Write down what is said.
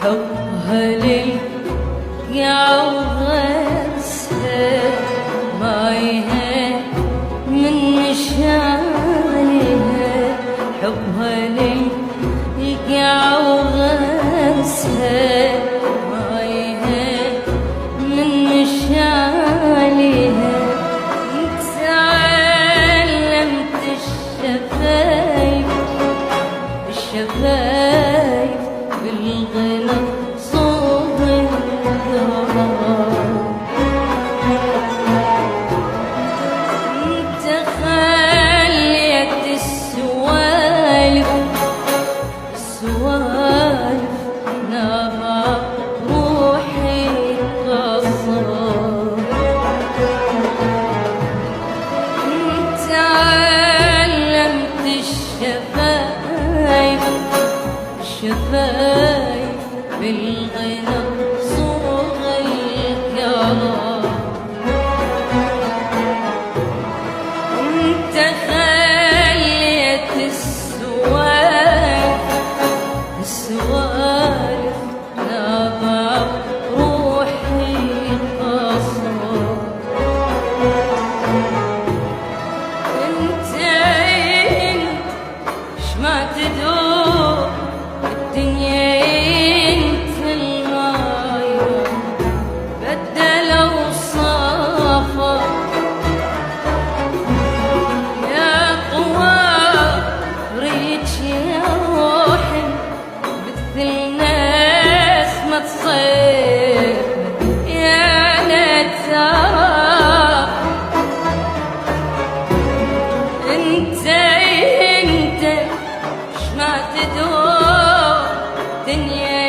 حبها للقى وغسها مايها من شانها، حبها للقى وغسها مايها من شانها. تعلمت الشفايف بالغنى صوب الغرام. تخليت السوالف نابع روحي قصر. تعلمت الشفايف بالغنى صوغ الكرام. انت خليت السوالف نابع روحي قصر. انت ما تدور الدنيا، انت الماية بدلوا صافا. يا قواريك يا روحي مثل ناس ما تصير يا نتار. انت ما تدور دنيا